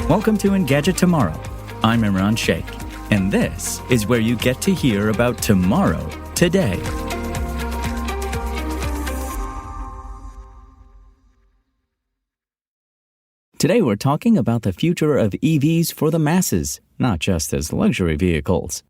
Welcome to Engadget Tomorrow. I'm Imran Sheikh, and this is where you get to hear about tomorrow today. Today we're talking about the future of EVs for the masses, not just as luxury vehicles.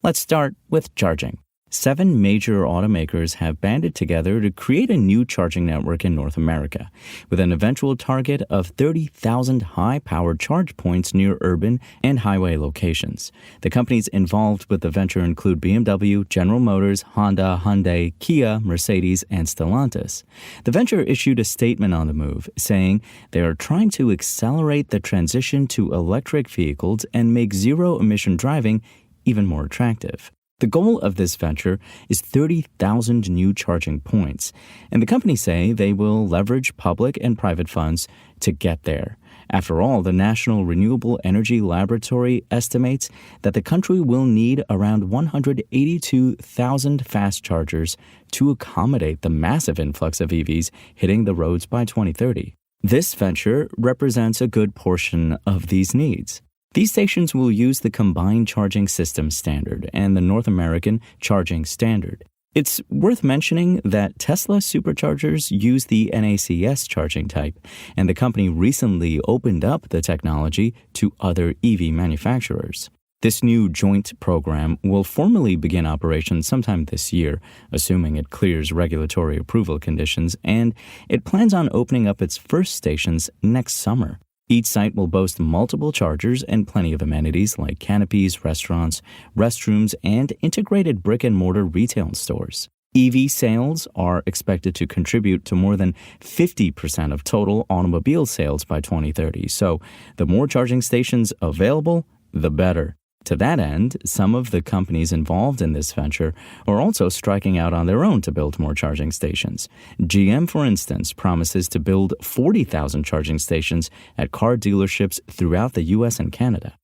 Let's start with charging. 7 major automakers have banded together to create a new charging network in North America, with an eventual target of 30,000 high-powered charge points near urban and highway locations. The companies involved with the venture include BMW, General Motors, Honda, Hyundai, Kia, Mercedes, and Stellantis. The venture issued a statement on the move, saying they are trying to accelerate the transition to electric vehicles and make zero-emission driving even more attractive. The goal of this venture is 30,000 new charging points, and the companies say they will leverage public and private funds to get there. After all, the National Renewable Energy Laboratory estimates that the country will need around 182,000 fast chargers to accommodate the massive influx of EVs hitting the roads by 2030. This venture represents a good portion of these needs. These stations will use the Combined Charging System Standard and the North American Charging Standard. It's worth mentioning that Tesla superchargers use the NACS charging type, and the company recently opened up the technology to other EV manufacturers. This new joint program will formally begin operations sometime this year, assuming it clears regulatory approval conditions, and it plans on opening up its first stations next summer. Each site will boast multiple chargers and plenty of amenities like canopies, restaurants, restrooms, and integrated brick-and-mortar retail stores. EV sales are expected to contribute to more than 50% of total automobile sales by 2030, so the more charging stations available, the better. To that end, some of the companies involved in this venture are also striking out on their own to build more charging stations. GM, for instance, promises to build 40,000 charging stations at car dealerships throughout the U.S. and Canada.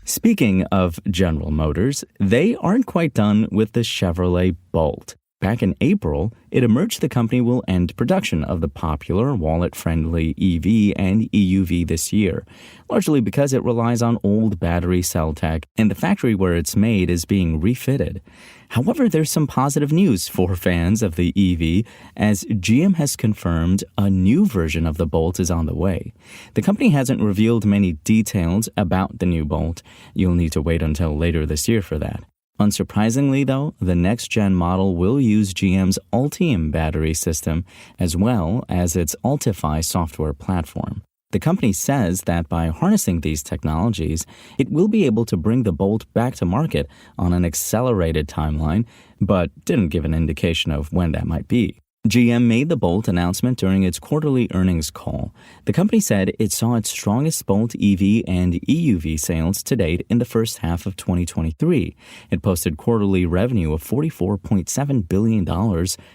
Speaking of General Motors, they aren't quite done with the Chevrolet Bolt. Back in April, it emerged the company will end production of the popular wallet-friendly EV and EUV this year, largely because it relies on old battery cell tech and the factory where it's made is being refitted. However, there's some positive news for fans of the EV, as GM has confirmed a new version of the Bolt is on the way. The company hasn't revealed many details about the new Bolt. You'll need to wait until later this year for that. Unsurprisingly, though, the next-gen model will use GM's Ultium battery system as well as its Ultify software platform. The company says that by harnessing these technologies, it will be able to bring the Bolt back to market on an accelerated timeline, but didn't give an indication of when that might be. GM made the Bolt announcement during its quarterly earnings call. The company said it saw its strongest Bolt EV and EUV sales to date in the first half of 2023. It posted quarterly revenue of $44.7 billion,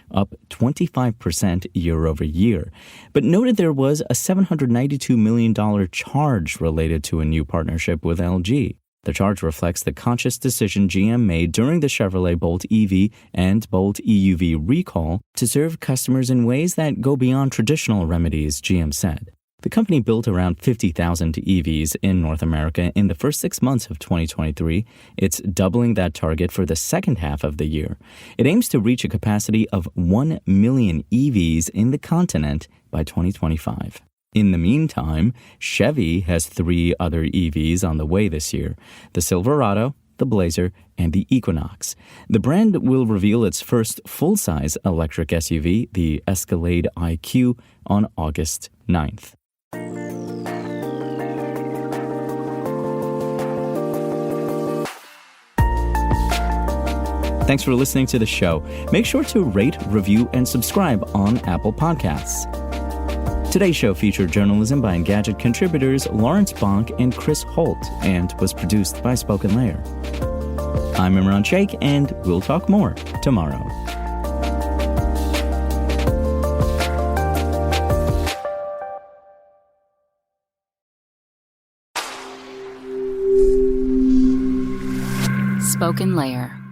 up 25% year over year, but noted there was a $792 million charge related to a new partnership with LG. The charge reflects the conscious decision GM made during the Chevrolet Bolt EV and Bolt EUV recall to serve customers in ways that go beyond traditional remedies, GM said. The company built around 50,000 EVs in North America in the first 6 months of 2023. It's doubling that target for the second half of the year. It aims to reach a capacity of 1 million EVs in the continent by 2025. In the meantime, Chevy has 3 other EVs on the way this year: the Silverado, the Blazer, and the Equinox. The brand will reveal its first full-size electric SUV, the Escalade IQ, on August 9th. Thanks for listening to the show. Make sure to rate, review, and subscribe on Apple Podcasts. Today's show featured journalism by Engadget contributors Lawrence Bonk and Chris Holt and was produced by Spoken Layer. I'm Imran Sheikh, and we'll talk more tomorrow. Spoken Layer.